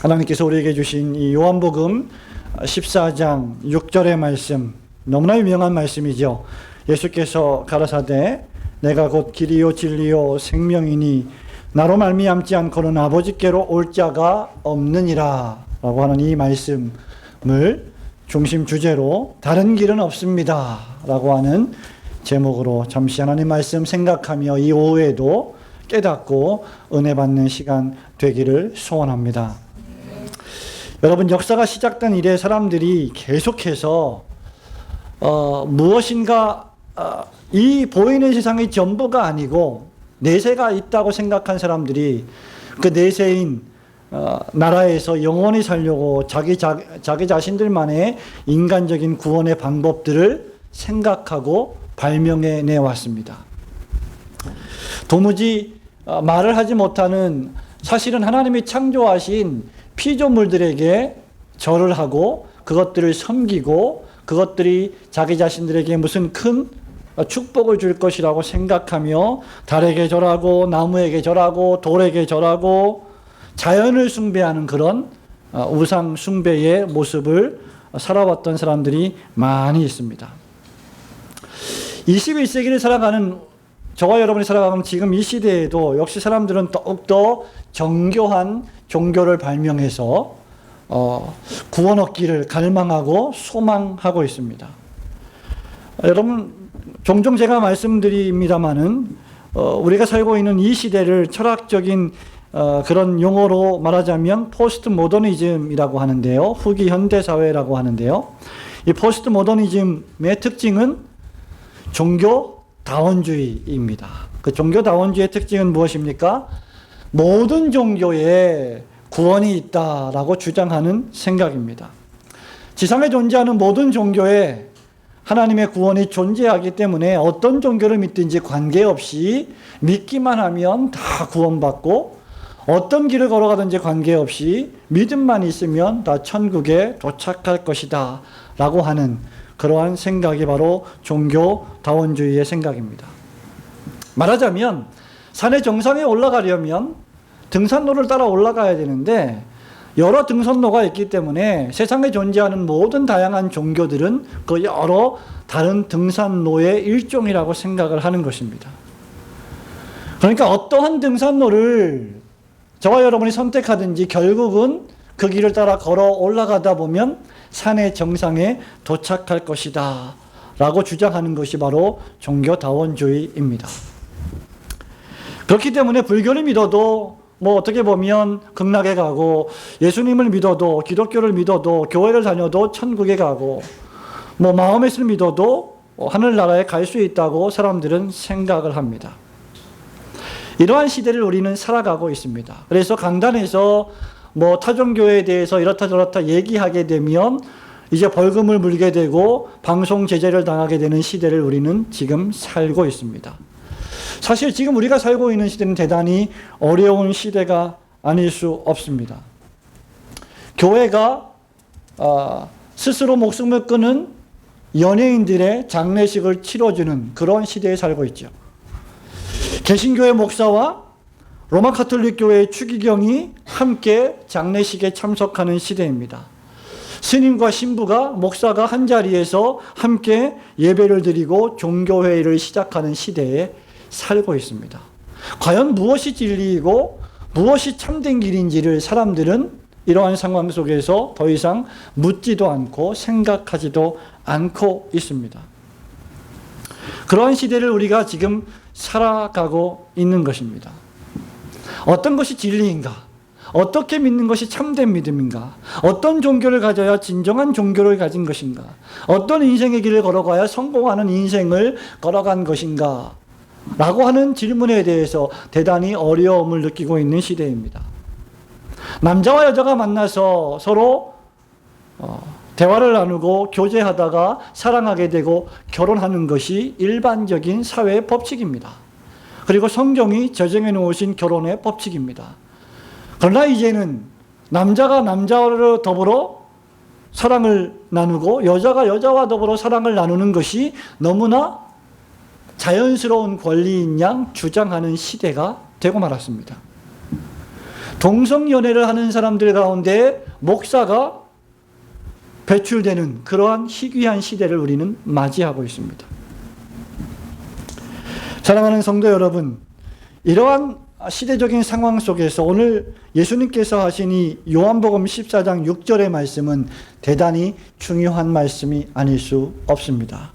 하나님께서 우리에게 주신 이 요한복음 14장 6절의 말씀, 너무나 유명한 말씀이죠. 예수께서 가라사대 내가 곧 길이요 진리요 생명이니 나로 말미암지 않고는 아버지께로 올 자가 없느니라 라고 하는 이 말씀을 중심 주제로 다른 길은 없습니다 라고 하는 제목으로 잠시 하나님 말씀 생각하며 이 오후에도 깨닫고 은혜 받는 시간 되기를 소원합니다. 여러분, 역사가 시작된 이래 사람들이 계속해서 무엇인가 이 보이는 세상이 전부가 아니고 내세가 있다고 생각한 사람들이 그 내세인 나라에서 영원히 살려고 자기 자신들만의 인간적인 구원의 방법들을 생각하고 발명해 내왔습니다. 도무지 말을 하지 못하는, 사실은 하나님이 창조하신 피조물들에게 절을 하고 그것들을 섬기고 그것들이 자기 자신들에게 무슨 큰 축복을 줄 것이라고 생각하며 달에게 절하고 나무에게 절하고 돌에게 절하고 자연을 숭배하는 그런 우상 숭배의 모습을 살아왔던 사람들이 많이 있습니다. 21세기를 살아가는 저와 여러분이 살아가는 지금 이 시대에도 역시 사람들은 더욱더 정교한 종교를 발명해서 구원 얻기를 갈망하고 소망하고 있습니다. 여러분, 종종 제가 말씀드립니다마는 우리가 살고 있는 이 시대를 철학적인 그런 용어로 말하자면 포스트 모더니즘이라고 하는데요. 후기 현대사회라고 하는데요. 이 포스트 모더니즘의 특징은 종교다원주의입니다. 그 종교다원주의의 특징은 무엇입니까? 모든 종교에 구원이 있다라고 주장하는 생각입니다. 지상에 존재하는 모든 종교에 하나님의 구원이 존재하기 때문에 어떤 종교를 믿든지 관계없이 믿기만 하면 다 구원받고 어떤 길을 걸어가든지 관계없이 믿음만 있으면 다 천국에 도착할 것이다 라고 하는 그러한 생각이 바로 종교다원주의의 생각입니다. 말하자면 산의 정상에 올라가려면 등산로를 따라 올라가야 되는데 여러 등산로가 있기 때문에 세상에 존재하는 모든 다양한 종교들은 그 여러 다른 등산로의 일종이라고 생각을 하는 것입니다. 그러니까 어떠한 등산로를 저와 여러분이 선택하든지 결국은 그 길을 따라 걸어 올라가다 보면 산의 정상에 도착할 것이다 라고 주장하는 것이 바로 종교다원주의입니다. 그렇기 때문에 불교를 믿어도 어떻게 보면 극락에 가고 예수님을 믿어도 기독교를 믿어도 교회를 다녀도 천국에 가고 마호멧을 믿어도 하늘나라에 갈 수 있다고 사람들은 생각을 합니다. 이러한 시대를 우리는 살아가고 있습니다. 그래서 강단에서 타종교에 대해서 이렇다 저렇다 얘기하게 되면 이제 벌금을 물게 되고 방송 제재를 당하게 되는 시대를 우리는 지금 살고 있습니다. 사실 지금 우리가 살고 있는 시대는 대단히 어려운 시대가 아닐 수 없습니다. 교회가 스스로 목숨을 끊은 연예인들의 장례식을 치러주는 그런 시대에 살고 있죠. 개신교회 목사와 로마 가톨릭 교회의 추기경이 함께 장례식에 참석하는 시대입니다. 스님과 신부가 목사가 한 자리에서 함께 예배를 드리고 종교회의를 시작하는 시대에 살고 있습니다. 과연 무엇이 진리이고 무엇이 참된 길인지를 사람들은 이러한 상황 속에서 더 이상 묻지도 않고 생각하지도 않고 있습니다. 그러한 시대를 우리가 지금 살아가고 있는 것입니다. 어떤 것이 진리인가? 어떻게 믿는 것이 참된 믿음인가? 어떤 종교를 가져야 진정한 종교를 가진 것인가? 어떤 인생의 길을 걸어가야 성공하는 인생을 걸어간 것인가? 라고 하는 질문에 대해서 대단히 어려움을 느끼고 있는 시대입니다. 남자와 여자가 만나서 서로 대화를 나누고 교제하다가 사랑하게 되고 결혼하는 것이 일반적인 사회의 법칙입니다. 그리고 성경이 제정해 놓으신 결혼의 법칙입니다. 그러나 이제는 남자가 남자와 더불어 사랑을 나누고 여자가 여자와 더불어 사랑을 나누는 것이 너무나 자연스러운 권리인 양 주장하는 시대가 되고 말았습니다. 동성연애를 하는 사람들 가운데 목사가 배출되는 그러한 희귀한 시대를 우리는 맞이하고 있습니다. 사랑하는 성도 여러분, 이러한 시대적인 상황 속에서 오늘 예수님께서 하신 이 요한복음 14장 6절의 말씀은 대단히 중요한 말씀이 아닐 수 없습니다.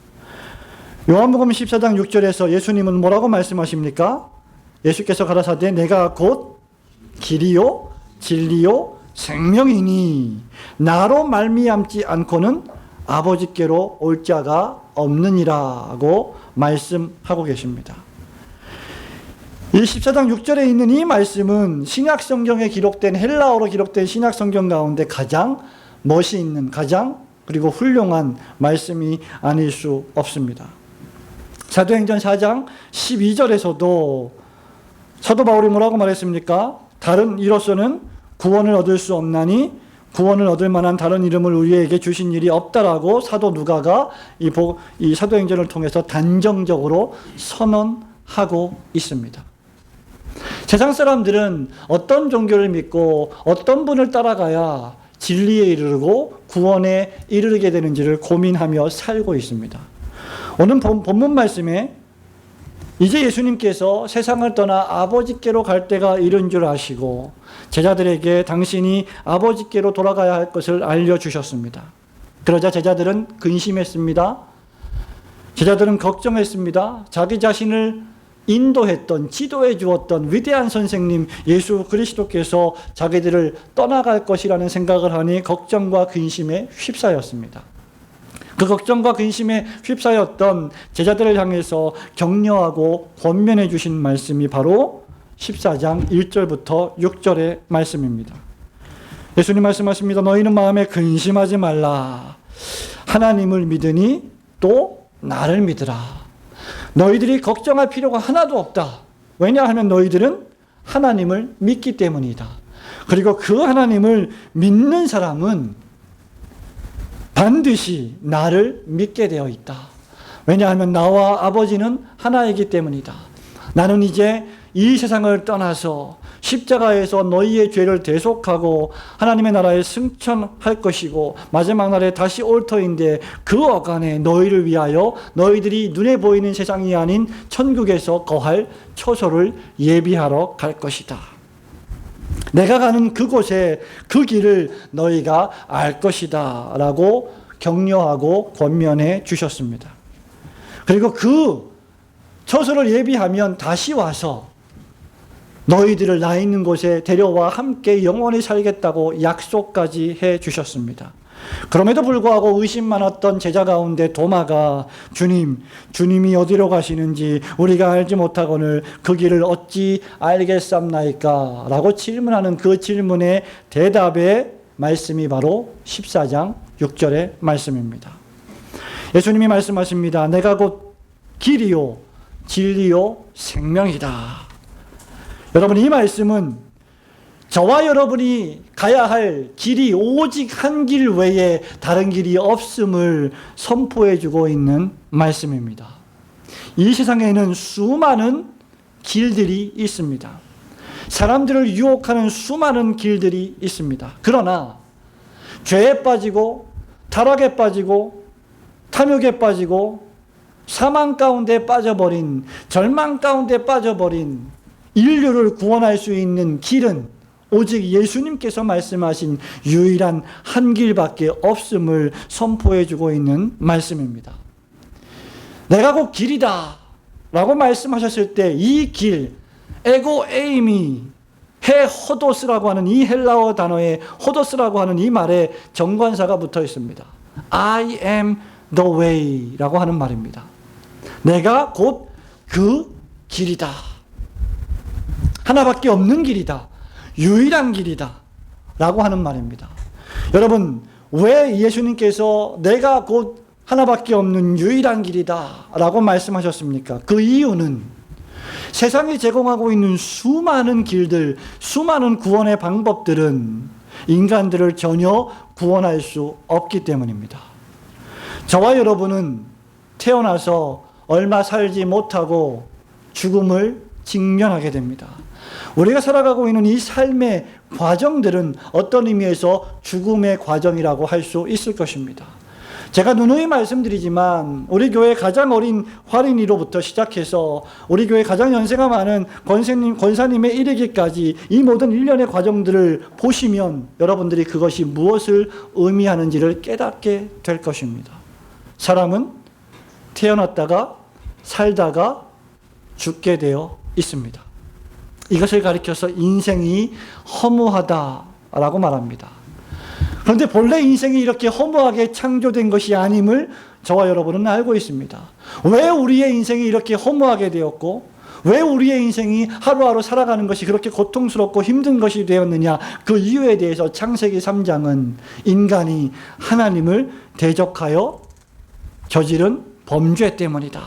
요한복음 14장 6절에서 예수님은 뭐라고 말씀하십니까? 예수께서 가라사대 내가 곧 길이요 진리요 생명이니 나로 말미암지 않고는 아버지께로 올 자가 없느니라고 말씀하고 계십니다. 이 14장 6절에 있는 이 말씀은 신약 성경에 기록된 헬라어로 기록된 신약 성경 가운데 가장 멋이 있는 그리고 훌륭한 말씀이 아닐 수 없습니다. 사도행전 4장 12절에서도 사도 바울이 뭐라고 말했습니까? 다른 이로서는 구원을 얻을 수 없나니 구원을 얻을 만한 다른 이름을 우리에게 주신 일이 없다라고 사도 누가가 이 사도행전을 통해서 단정적으로 선언하고 있습니다. 세상 사람들은 어떤 종교를 믿고 어떤 분을 따라가야 진리에 이르고 구원에 이르게 되는지를 고민하며 살고 있습니다. 오늘 본문 말씀에 이제 예수님께서 세상을 떠나 아버지께로 갈 때가 이른 줄 아시고 제자들에게 당신이 아버지께로 돌아가야 할 것을 알려주셨습니다. 그러자 제자들은 근심했습니다. 제자들은 걱정했습니다. 자기 자신을 인도했던, 지도해 주었던 위대한 선생님 예수 그리스도께서 자기들을 떠나갈 것이라는 생각을 하니 걱정과 근심에 휩싸였습니다. 그 걱정과 근심에 휩싸였던 제자들을 향해서 격려하고 권면해 주신 말씀이 바로 14장 1절부터 6절의 말씀입니다. 예수님 말씀하십니다. 너희는 마음에 근심하지 말라. 하나님을 믿으니 또 나를 믿으라. 너희들이 걱정할 필요가 하나도 없다. 왜냐하면 너희들은 하나님을 믿기 때문이다. 그리고 그 하나님을 믿는 사람은 반드시 나를 믿게 되어 있다. 왜냐하면 나와 아버지는 하나이기 때문이다. 나는 이제 이 세상을 떠나서 십자가에서 너희의 죄를 대속하고 하나님의 나라에 승천할 것이고 마지막 날에 다시 올 터인데 그 어간에 너희를 위하여 너희들이 눈에 보이는 세상이 아닌 천국에서 거할 처소를 예비하러 갈 것이다. 내가 가는 그곳에 그 길을 너희가 알 것이다 라고 격려하고 권면해 주셨습니다. 그리고 그 처소를 예비하면 다시 와서 너희들을 나 있는 곳에 데려와 함께 영원히 살겠다고 약속까지 해 주셨습니다. 그럼에도 불구하고 의심 많았던 제자 가운데 도마가 주님이 어디로 가시는지 우리가 알지 못하거늘 그 길을 어찌 알겠삼나이까? 라고 질문하는 그 질문의 대답의 말씀이 바로 14장 6절의 말씀입니다. 예수님이 말씀하십니다. 내가 곧 길이요 진리요 생명이다. 여러분, 이 말씀은 저와 여러분이 가야 할 길이 오직 한 길 외에 다른 길이 없음을 선포해 주고 있는 말씀입니다. 이 세상에는 수많은 길들이 있습니다. 사람들을 유혹하는 수많은 길들이 있습니다. 그러나 죄에 빠지고 타락에 빠지고 탐욕에 빠지고 사망 가운데 빠져버린, 절망 가운데 빠져버린 인류를 구원할 수 있는 길은 오직 예수님께서 말씀하신 유일한 한 길밖에 없음을 선포해 주고 있는 말씀입니다. 내가 곧 길이다 라고 말씀하셨을 때 이 길, 에고 에이미, 호도스라고 하는 이 헬라어 단어에 호도스라고 하는 이 말에 정관사가 붙어 있습니다. I am the way 라고 하는 말입니다. 내가 곧 그 길이다. 하나밖에 없는 길이다. 유일한 길이다. 라고 하는 말입니다. 여러분, 왜 예수님께서 내가 곧 하나밖에 없는 유일한 길이다. 라고 말씀하셨습니까? 그 이유는 세상이 제공하고 있는 수많은 길들, 수많은 구원의 방법들은 인간들을 전혀 구원할 수 없기 때문입니다. 저와 여러분은 태어나서 얼마 살지 못하고 죽음을 직면하게 됩니다. 우리가 살아가고 있는 이 삶의 과정들은 어떤 의미에서 죽음의 과정이라고 할 수 있을 것입니다. 제가 누누이 말씀드리지만 우리 교회 가장 어린 활인이로부터 시작해서 우리 교회 가장 연세가 많은 권사님에 이르기까지 이 모든 일련의 과정들을 보시면 여러분들이 그것이 무엇을 의미하는지를 깨닫게 될 것입니다. 사람은 태어났다가 살다가 죽게 되어 있습니다. 이것을 가리켜서 인생이 허무하다라고 말합니다. 그런데 본래 인생이 이렇게 허무하게 창조된 것이 아님을 저와 여러분은 알고 있습니다. 왜 우리의 인생이 이렇게 허무하게 되었고 왜 우리의 인생이 하루하루 살아가는 것이 그렇게 고통스럽고 힘든 것이 되었느냐, 그 이유에 대해서 창세기 3장은 인간이 하나님을 대적하여 저지른 범죄 때문이다,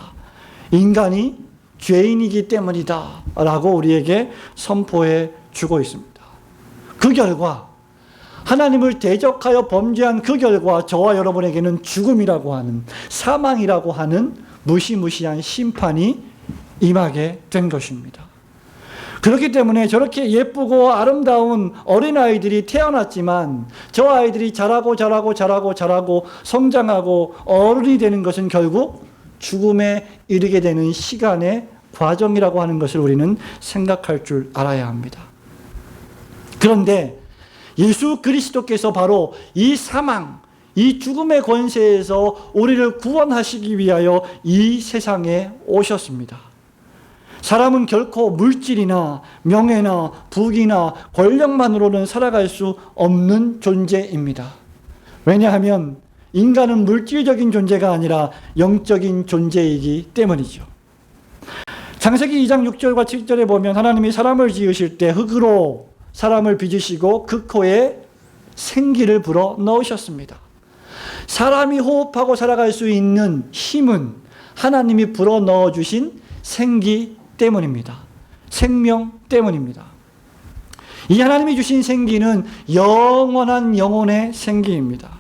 인간이 죄인이기 때문이다 라고 우리에게 선포해 주고 있습니다. 그 결과 하나님을 대적하여 범죄한 그 결과 저와 여러분에게는 죽음이라고 하는, 사망이라고 하는 무시무시한 심판이 임하게 된 것입니다. 그렇기 때문에 저렇게 예쁘고 아름다운 어린아이들이 태어났지만 저 아이들이 자라고 성장하고 어른이 되는 것은 결국 죽음에 이르게 되는 시간의 과정이라고 하는 것을 우리는 생각할 줄 알아야 합니다. 그런데 예수 그리스도께서 바로 이 사망, 이 죽음의 권세에서 우리를 구원하시기 위하여 이 세상에 오셨습니다. 사람은 결코 물질이나 명예나 부귀나 권력만으로는 살아갈 수 없는 존재입니다. 왜냐하면 인간은 물질적인 존재가 아니라 영적인 존재이기 때문이죠. 창세기 2장 6절과 7절에 보면 하나님이 사람을 지으실 때 흙으로 사람을 빚으시고 그 코에 생기를 불어 넣으셨습니다. 사람이 호흡하고 살아갈 수 있는 힘은 하나님이 불어 넣어주신 생기 때문입니다. 생명 때문입니다. 이 하나님이 주신 생기는 영원한 영혼의 생기입니다.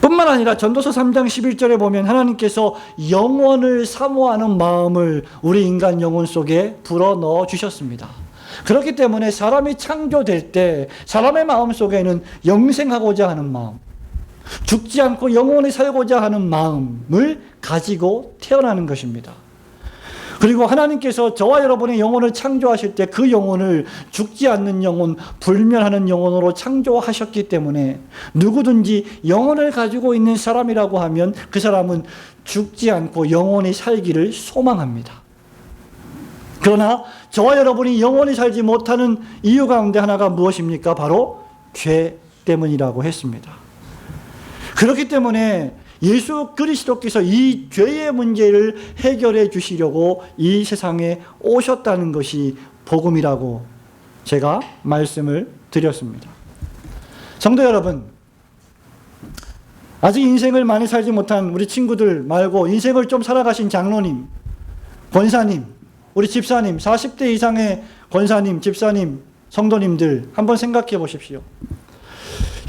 뿐만 아니라 전도서 3장 11절에 보면 하나님께서 영원을 사모하는 마음을 우리 인간 영혼 속에 불어 넣어 주셨습니다. 그렇기 때문에 사람이 창조될 때 사람의 마음 속에는 영생하고자 하는 마음, 죽지 않고 영원히 살고자 하는 마음을 가지고 태어나는 것입니다. 그리고 하나님께서 저와 여러분의 영혼을 창조하실 때 그 영혼을 죽지 않는 영혼, 불멸하는 영혼으로 창조하셨기 때문에 누구든지 영혼을 가지고 있는 사람이라고 하면 그 사람은 죽지 않고 영원히 살기를 소망합니다. 그러나 저와 여러분이 영원히 살지 못하는 이유 가운데 하나가 무엇입니까? 바로 죄 때문이라고 했습니다. 그렇기 때문에 예수 그리스도께서 이 죄의 문제를 해결해 주시려고 이 세상에 오셨다는 것이 복음이라고 제가 말씀을 드렸습니다. 성도 여러분, 아직 인생을 많이 살지 못한 우리 친구들 말고 인생을 좀 살아가신 장로님, 권사님, 우리 집사님, 40대 이상의 권사님, 집사님, 성도님들 한번 생각해 보십시오.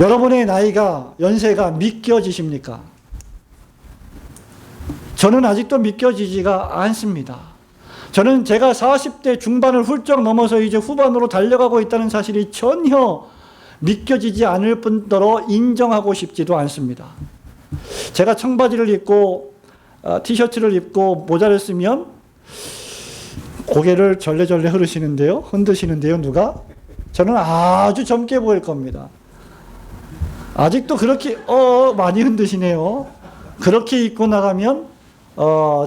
여러분의 나이가, 연세가 믿겨지십니까? 저는 아직도 믿겨지지가 않습니다. 저는 제가 40대 중반을 훌쩍 넘어서 이제 후반으로 달려가고 있다는 사실이 전혀 믿겨지지 않을 뿐더러 인정하고 싶지도 않습니다. 제가 청바지를 입고 티셔츠를 입고 모자를 쓰면 고개를 절레절레 흔드시는데요, 누가? 저는 아주 젊게 보일 겁니다. 아직도 그렇게, 많이 흔드시네요. 그렇게 입고 나가면,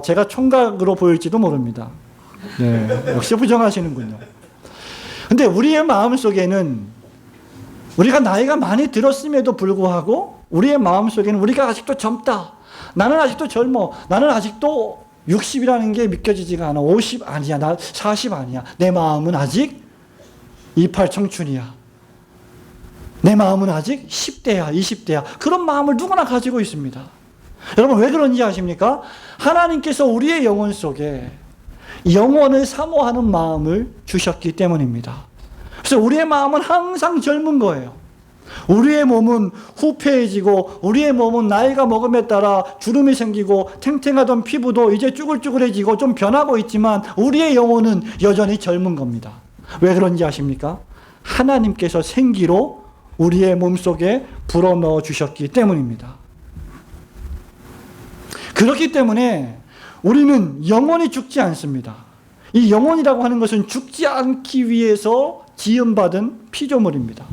제가 총각으로 보일지도 모릅니다. 네, 역시 부정하시는군요. 근데 우리의 마음 속에는, 우리가 나이가 많이 들었음에도 불구하고, 우리의 마음 속에는 우리가 아직도 젊다. 나는 아직도 젊어. 나는 아직도 60이라는 게 믿겨지지가 않아. 50 아니야. 나 40 아니야. 내 마음은 아직 28 청춘이야. 내 마음은 아직 10대야, 20대야. 그런 마음을 누구나 가지고 있습니다. 여러분 왜 그런지 아십니까? 하나님께서 우리의 영혼 속에 영혼을 사모하는 마음을 주셨기 때문입니다. 그래서 우리의 마음은 항상 젊은 거예요. 우리의 몸은 후패해지고 우리의 몸은 나이가 먹음에 따라 주름이 생기고 탱탱하던 피부도 이제 쭈글쭈글해지고 좀 변하고 있지만 우리의 영혼은 여전히 젊은 겁니다. 왜 그런지 아십니까? 하나님께서 생기로 우리의 몸속에 불어넣어 주셨기 때문입니다. 그렇기 때문에 우리는 영원히 죽지 않습니다. 이 영혼이라고 하는 것은 죽지 않기 위해서 지음받은 피조물입니다.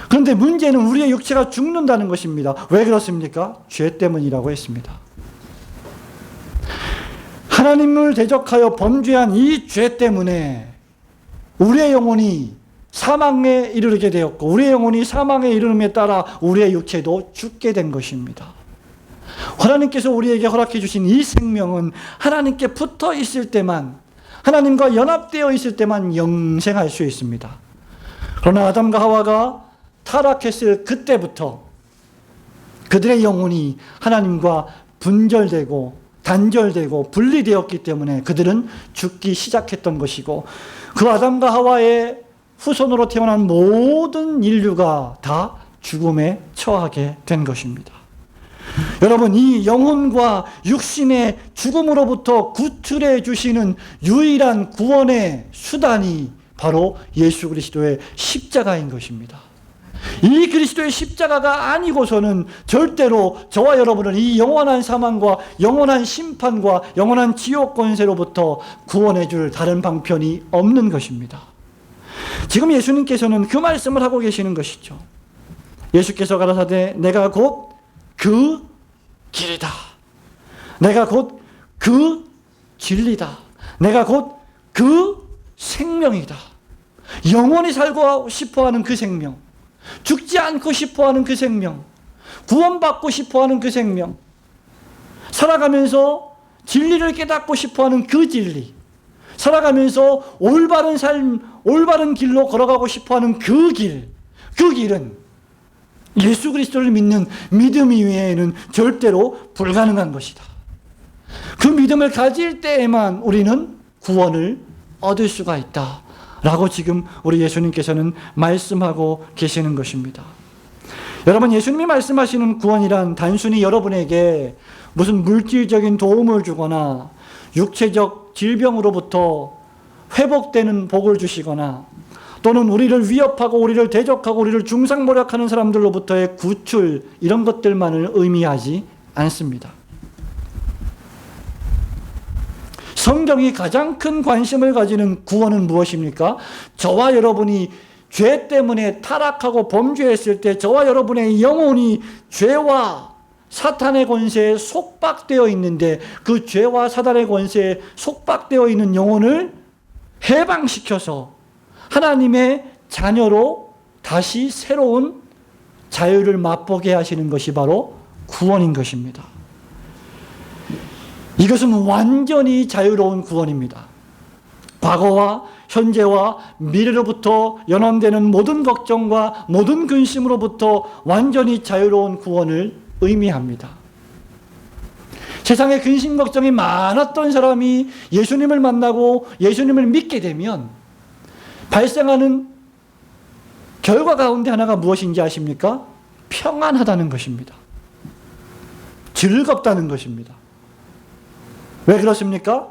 그런데 문제는 우리의 육체가 죽는다는 것입니다. 왜 그렇습니까? 죄 때문이라고 했습니다. 하나님을 대적하여 범죄한 이 죄 때문에 우리의 영혼이 사망에 이르게 되었고 우리의 영혼이 사망에 이르름에 따라 우리의 육체도 죽게 된 것입니다. 하나님께서 우리에게 허락해 주신 이 생명은 하나님께 붙어 있을 때만, 하나님과 연합되어 있을 때만 영생할 수 있습니다. 그러나 아담과 하와가 타락했을 그때부터 그들의 영혼이 하나님과 분절되고 단절되고 분리되었기 때문에 그들은 죽기 시작했던 것이고, 그 아담과 하와의 후손으로 태어난 모든 인류가 다 죽음에 처하게 된 것입니다. 여러분, 이 영혼과 육신의 죽음으로부터 구출해 주시는 유일한 구원의 수단이 바로 예수 그리스도의 십자가인 것입니다. 이 그리스도의 십자가가 아니고서는 절대로 저와 여러분은 이 영원한 사망과 영원한 심판과 영원한 지옥 권세로부터 구원해 줄 다른 방편이 없는 것입니다. 지금 예수님께서는 그 말씀을 하고 계시는 것이죠. 예수께서 가라사대 내가 곧 그 길이다. 내가 곧 그 진리다. 내가 곧 그 생명이다. 영원히 살고 싶어하는 그 생명, 죽지 않고 싶어하는 그 생명, 구원받고 싶어하는 그 생명, 살아가면서 진리를 깨닫고 싶어하는 그 진리, 살아가면서 올바른 삶, 올바른 길로 걸어가고 싶어하는 그 길, 그 길은 예수 그리스도를 믿는 믿음 이외에는 절대로 불가능한 것이다. 그 믿음을 가질 때에만 우리는 구원을 얻을 수가 있다 라고 지금 우리 예수님께서는 말씀하고 계시는 것입니다. 여러분, 예수님이 말씀하시는 구원이란 단순히 여러분에게 무슨 물질적인 도움을 주거나 육체적 질병으로부터 회복되는 복을 주시거나 또는 우리를 위협하고 우리를 대적하고 우리를 중상모략하는 사람들로부터의 구출, 이런 것들만을 의미하지 않습니다. 성경이 가장 큰 관심을 가지는 구원은 무엇입니까? 저와 여러분이 죄 때문에 타락하고 범죄했을 때 저와 여러분의 영혼이 죄와 사탄의 권세에 속박되어 있는데, 그 죄와 사탄의 권세에 속박되어 있는 영혼을 해방시켜서 하나님의 자녀로 다시 새로운 자유를 맛보게 하시는 것이 바로 구원인 것입니다. 이것은 완전히 자유로운 구원입니다. 과거와 현재와 미래로부터 연원되는 모든 걱정과 모든 근심으로부터 완전히 자유로운 구원을 의미합니다. 세상에 근심 걱정이 많았던 사람이 예수님을 만나고 예수님을 믿게 되면 발생하는 결과 가운데 하나가 무엇인지 아십니까? 평안하다는 것입니다. 즐겁다는 것입니다. 왜 그렇습니까?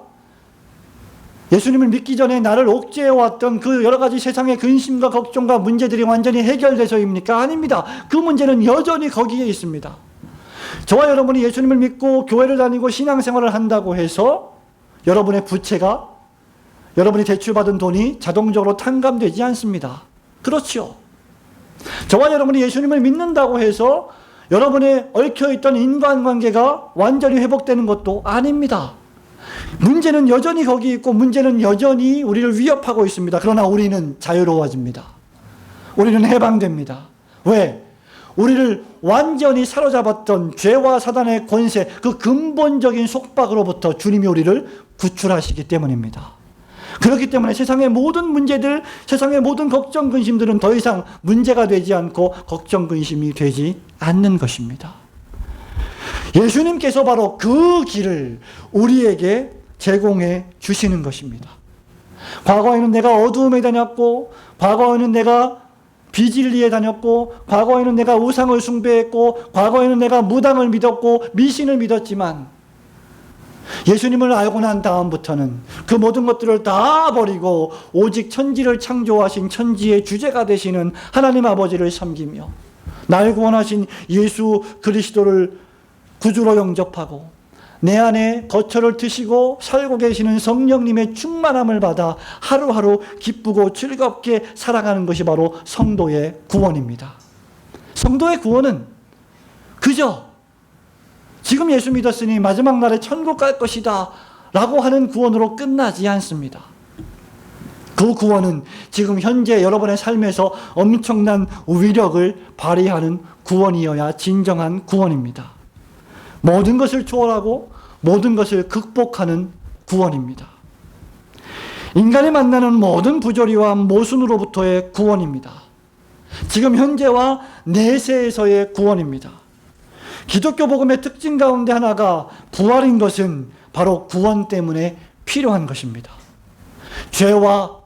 예수님을 믿기 전에 나를 옥죄해왔던 그 여러 가지 세상의 근심과 걱정과 문제들이 완전히 해결돼서입니까? 아닙니다. 그 문제는 여전히 거기에 있습니다. 저와 여러분이 예수님을 믿고 교회를 다니고 신앙생활을 한다고 해서 여러분의 부채가, 여러분이 대출받은 돈이 자동적으로 탕감되지 않습니다. 그렇죠. 저와 여러분이 예수님을 믿는다고 해서 여러분의 얽혀있던 인간관계가 완전히 회복되는 것도 아닙니다. 문제는 여전히 거기 있고 문제는 여전히 우리를 위협하고 있습니다. 그러나 우리는 자유로워집니다. 우리는 해방됩니다. 왜? 우리를 완전히 사로잡았던 죄와 사단의 권세, 그 근본적인 속박으로부터 주님이 우리를 구출하시기 때문입니다. 그렇기 때문에 세상의 모든 문제들, 세상의 모든 걱정, 근심들은 더 이상 문제가 되지 않고 걱정, 근심이 되지 않는 것입니다. 예수님께서 바로 그 길을 우리에게 제공해 주시는 것입니다. 과거에는 내가 어두움에 다녔고, 과거에는 내가 비진리에 다녔고, 과거에는 내가 우상을 숭배했고, 과거에는 내가 무당을 믿었고 미신을 믿었지만 예수님을 알고 난 다음부터는 그 모든 것들을 다 버리고 오직 천지를 창조하신 천지의 주제가 되시는 하나님 아버지를 섬기며 날 구원하신 예수 그리스도를 구주로 영접하고 내 안에 거처를 트시고 살고 계시는 성령님의 충만함을 받아 하루하루 기쁘고 즐겁게 살아가는 것이 바로 성도의 구원입니다. 성도의 구원은 그저 지금 예수 믿었으니 마지막 날에 천국 갈 것이다 라고 하는 구원으로 끝나지 않습니다. 그 구원은 지금 현재 여러분의 삶에서 엄청난 위력을 발휘하는 구원이어야 진정한 구원입니다. 모든 것을 초월하고 모든 것을 극복하는 구원입니다. 인간이 만나는 모든 부조리와 모순으로부터의 구원입니다. 지금 현재와 내세에서의 구원입니다. 기독교 복음의 특징 가운데 하나가 부활인 것은 바로 구원 때문에 필요한 것입니다. 죄와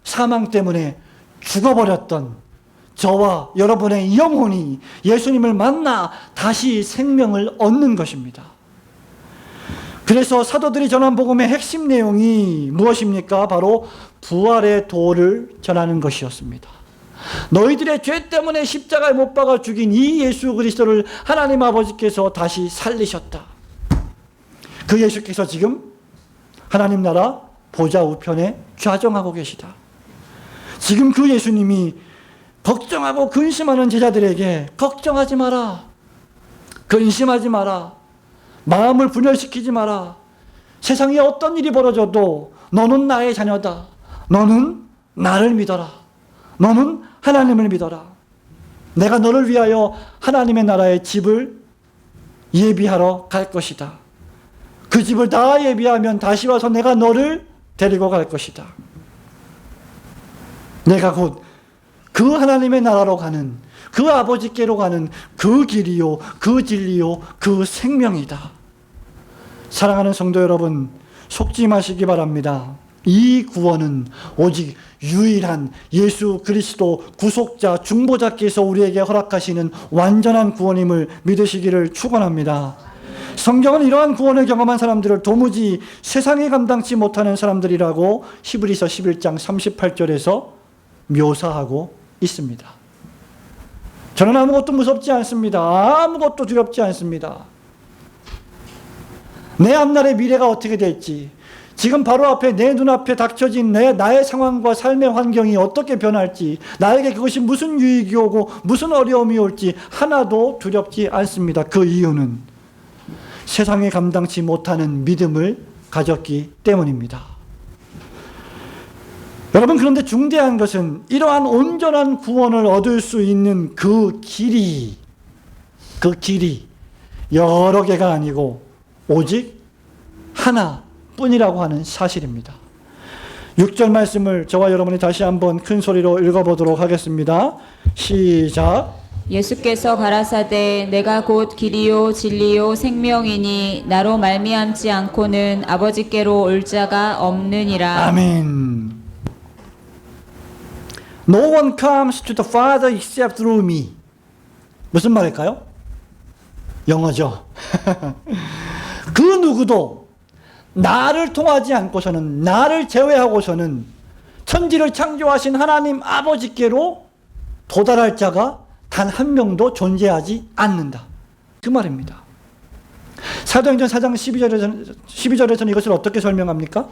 사망 때문에 죽어버렸던 저와 여러분의 영혼이 예수님을 만나 다시 생명을 얻는 것입니다. 그래서 사도들이 전한 복음의 핵심 내용이 무엇입니까? 바로 부활의 도를 전하는 것이었습니다. 너희들의 죄 때문에 십자가에 못 박아 죽인 이 예수 그리스도를 하나님 아버지께서 다시 살리셨다. 그 예수께서 지금 하나님 나라 보좌 우편에 좌정하고 계시다. 지금 그 예수님이 걱정하고 근심하는 제자들에게 걱정하지 마라, 근심하지 마라, 마음을 분열시키지 마라, 세상에 어떤 일이 벌어져도 너는 나의 자녀다, 너는 나를 믿어라, 너는 하나님을 믿어라, 내가 너를 위하여 하나님의 나라의 집을 예비하러 갈 것이다, 그 집을 다 예비하면 다시 와서 내가 너를 데리고 갈 것이다. 내가 곧 그 하나님의 나라로 가는, 그 아버지께로 가는 그 길이요, 그 진리요, 그 생명이다. 사랑하는 성도 여러분, 속지 마시기 바랍니다. 이 구원은 오직 유일한 예수 그리스도 구속자 중보자께서 우리에게 허락하시는 완전한 구원임을 믿으시기를 축원합니다. 성경은 이러한 구원을 경험한 사람들을 도무지 세상에 감당치 못하는 사람들이라고 히브리서 11장 38절에서 묘사하고 있습니다. 저는 아무것도 무섭지 않습니다. 아무것도 두렵지 않습니다. 내 앞날의 미래가 어떻게 될지, 지금 바로 앞에 내 눈앞에 닥쳐진 나의 상황과 삶의 환경이 어떻게 변할지, 나에게 그것이 무슨 유익이 오고 무슨 어려움이 올지 하나도 두렵지 않습니다. 그 이유는 세상에 감당치 못하는 믿음을 가졌기 때문입니다. 여러분, 그런데 중대한 것은 이러한 온전한 구원을 얻을 수 있는 그 길이 여러 개가 아니고 오직 하나뿐이라고 하는 사실입니다. 6절 말씀을 저와 여러분이 다시 한번 큰 소리로 읽어보도록 하겠습니다. 시작. 예수께서 가라사대 내가 곧 길이요 진리요 생명이니 나로 말미암지 않고는 아버지께로 올 자가 없느니라. 아멘. No one comes to the Father except through me. 무슨 말일까요? 영어죠. 그 누구도 나를 통하지 않고서는, 나를 제외하고서는 천지를 창조하신 하나님 아버지께로 도달할 자가 단 한 명도 존재하지 않는다. 그 말입니다. 사도행전 4장 12절에서는 이것을 어떻게 설명합니까?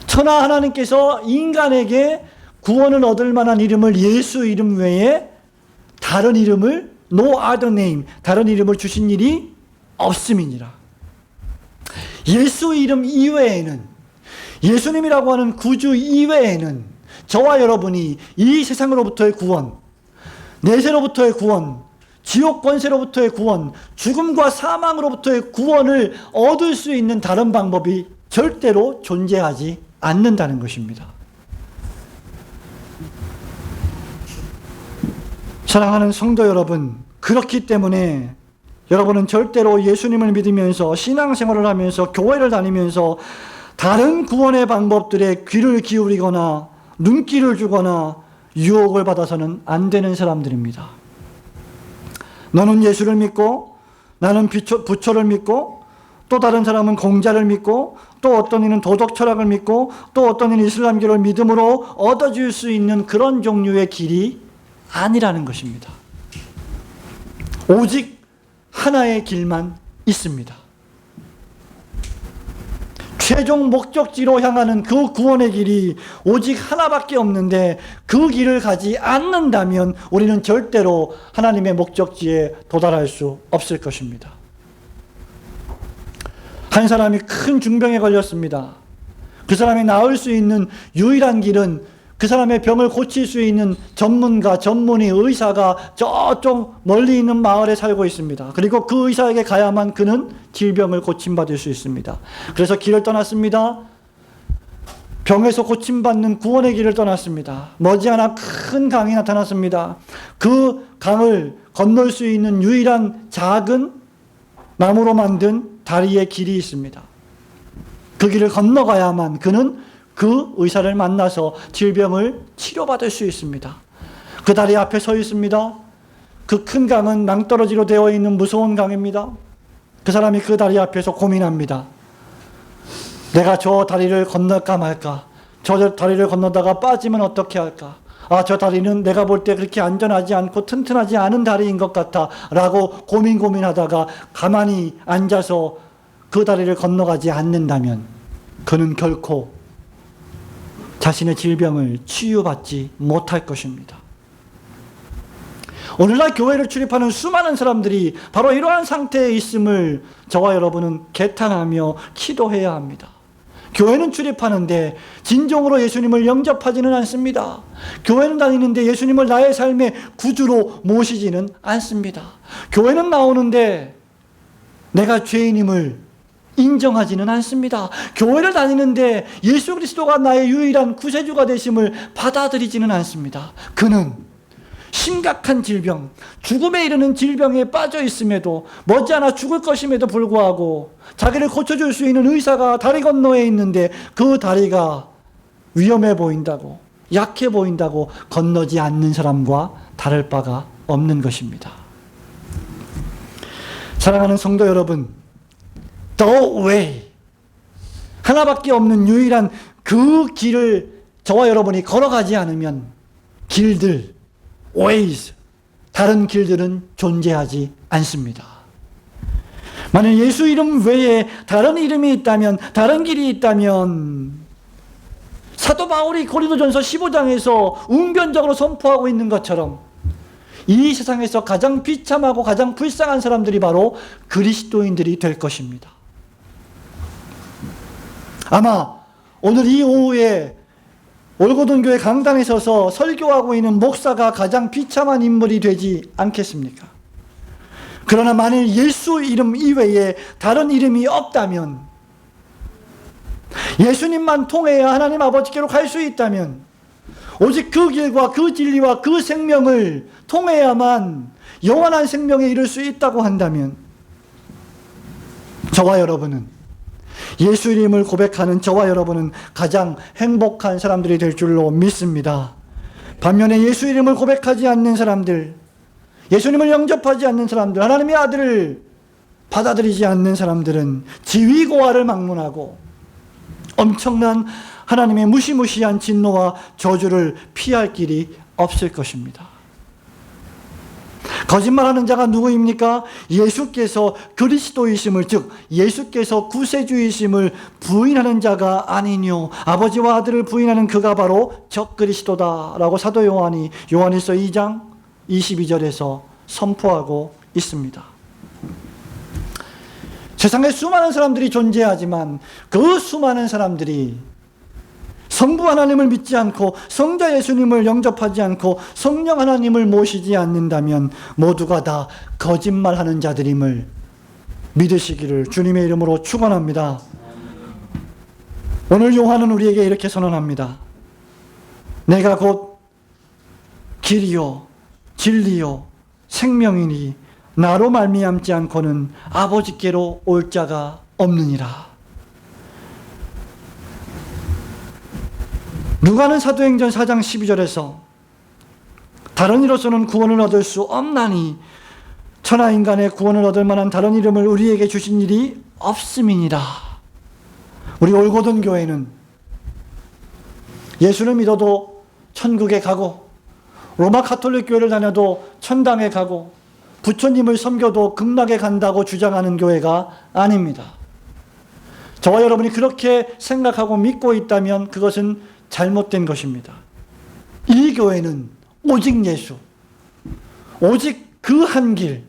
천하 하나님께서 인간에게 구원을 얻을 만한 이름을 예수 이름 외에 다른 이름을 no other name, 다른 이름을 주신 일이 없음이니라. 예수 이름 이외에는, 예수님이라고 하는 구주 이외에는 저와 여러분이 이 세상으로부터의 구원, 내세로부터의 구원, 지옥 권세로부터의 구원, 죽음과 사망으로부터의 구원을 얻을 수 있는 다른 방법이 절대로 존재하지 않는다는 것입니다. 사랑하는 성도 여러분, 그렇기 때문에 여러분은 절대로 예수님을 믿으면서 신앙생활을 하면서 교회를 다니면서 다른 구원의 방법들에 귀를 기울이거나 눈길을 주거나 유혹을 받아서는 안 되는 사람들입니다. 너는 예수를 믿고 나는 부처를 믿고 또 다른 사람은 공자를 믿고 또 어떤 이는 도덕 철학을 믿고 또 어떤 이는 이슬람교를 믿음으로 얻어질 수 있는 그런 종류의 길이 아니라는 것입니다. 오직 하나의 길만 있습니다. 최종 목적지로 향하는 그 구원의 길이 오직 하나밖에 없는데 그 길을 가지 않는다면 우리는 절대로 하나님의 목적지에 도달할 수 없을 것입니다. 한 사람이 큰 중병에 걸렸습니다. 그 사람이 나을 수 있는 유일한 길은 그 사람의 병을 고칠 수 있는 전문가, 전문의, 의사가 저쪽 멀리 있는 마을에 살고 있습니다. 그리고 그 의사에게 가야만 그는 질병을 고침받을 수 있습니다. 그래서 길을 떠났습니다. 병에서 고침받는 구원의 길을 떠났습니다. 머지않아 큰 강이 나타났습니다. 그 강을 건널 수 있는 유일한 작은 나무로 만든 다리의 길이 있습니다. 그 길을 건너가야만 그는 그 의사를 만나서 질병을 치료받을 수 있습니다. 그 다리 앞에 서 있습니다. 그 큰 강은 낭떠러지로 되어 있는 무서운 강입니다. 그 사람이 그 다리 앞에서 고민합니다. 내가 저 다리를 건널까 말까? 저 다리를 건너다가 빠지면 어떻게 할까? 저 다리는 내가 볼 때 그렇게 안전하지 않고 튼튼하지 않은 다리인 것 같아 라고 고민하다가 가만히 앉아서 그 다리를 건너가지 않는다면 그는 결코 자신의 질병을 치유받지 못할 것입니다. 오늘날 교회를 출입하는 수많은 사람들이 바로 이러한 상태에 있음을 저와 여러분은 개탄하며 기도해야 합니다. 교회는 출입하는데 진정으로 예수님을 영접하지는 않습니다. 교회는 다니는데 예수님을 나의 삶의 구주로 모시지는 않습니다. 교회는 나오는데 내가 죄인임을 인정하지는 않습니다. 교회를 다니는데 예수 그리스도가 나의 유일한 구세주가 되심을 받아들이지는 않습니다. 그는 심각한 질병, 죽음에 이르는 질병에 빠져 있음에도 머지않아 죽을 것임에도 불구하고 자기를 고쳐줄 수 있는 의사가 다리 건너에 있는데 그 다리가 위험해 보인다고, 약해 보인다고 건너지 않는 사람과 다를 바가 없는 것입니다. 사랑하는 성도 여러분, The way, 하나밖에 없는 유일한 그 길을 저와 여러분이 걸어가지 않으면 길들, ways, 다른 길들은 존재하지 않습니다. 만약 예수 이름 외에 다른 이름이 있다면, 다른 길이 있다면 사도 바울이 고린도전서 15장에서 웅변적으로 선포하고 있는 것처럼 이 세상에서 가장 비참하고 가장 불쌍한 사람들이 바로 그리스도인들이 될 것입니다. 아마 오늘 이 오후에 올고든교회 강당에 서서 설교하고 있는 목사가 가장 비참한 인물이 되지 않겠습니까? 그러나 만일 예수 이름 이외에 다른 이름이 없다면, 예수님만 통해야 하나님 아버지께로 갈 수 있다면, 오직 그 길과 그 진리와 그 생명을 통해야만 영원한 생명에 이를 수 있다고 한다면, 저와 여러분은, 예수 이름을 고백하는 저와 여러분은 가장 행복한 사람들이 될 줄로 믿습니다. 반면에 예수 이름을 고백하지 않는 사람들, 예수님을 영접하지 않는 사람들, 하나님의 아들을 받아들이지 않는 사람들은 지위고하를 막론하고 엄청난 하나님의 무시무시한 진노와 저주를 피할 길이 없을 것입니다. 거짓말하는 자가 누구입니까? 예수께서 그리스도이심을, 즉 예수께서 구세주이심을 부인하는 자가 아니뇨. 아버지와 아들을 부인하는 그가 바로 적그리스도다라고 사도 요한이 요한일서 2장 22절에서 선포하고 있습니다. 세상에 수많은 사람들이 존재하지만 그 수많은 사람들이 성부 하나님을 믿지 않고 성자 예수님을 영접하지 않고 성령 하나님을 모시지 않는다면 모두가 다 거짓말하는 자들임을 믿으시기를 주님의 이름으로 축원합니다. 오늘 요한은 우리에게 이렇게 선언합니다. 내가 곧 길이요 진리요 생명이니 나로 말미암지 않고는 아버지께로 올 자가 없느니라. 누가는 사도행전 4장 12절에서 다른 이로서는 구원을 얻을 수 없나니 천하 인간의 구원을 얻을 만한 다른 이름을 우리에게 주신 일이 없음이니라. 우리 올고든 교회는 예수를 믿어도 천국에 가고 로마 가톨릭 교회를 다녀도 천당에 가고 부처님을 섬겨도 극락에 간다고 주장하는 교회가 아닙니다. 저와 여러분이 그렇게 생각하고 믿고 있다면 그것은 잘못된 것입니다. 이 교회는 오직 예수, 오직 그 한 길,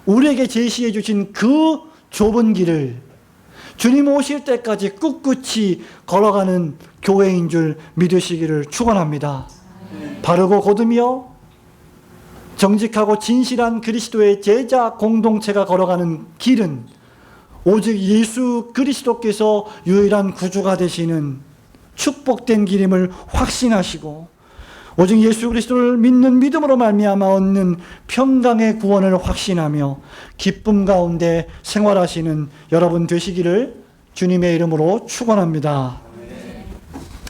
우리에게 제시해 주신 그 좁은 길을 주님 오실 때까지 꿋꿋이 걸어가는 교회인 줄 믿으시기를 축원합니다. 바르고 곧으며 정직하고 진실한 그리스도의 제자 공동체가 걸어가는 길은 오직 예수 그리스도께서 유일한 구주가 되시는 축복된 길임을 확신하시고 오직 예수 그리스도를 믿는 믿음으로 말미암아 얻는 평강의 구원을 확신하며 기쁨 가운데 생활하시는 여러분 되시기를 주님의 이름으로 축원합니다.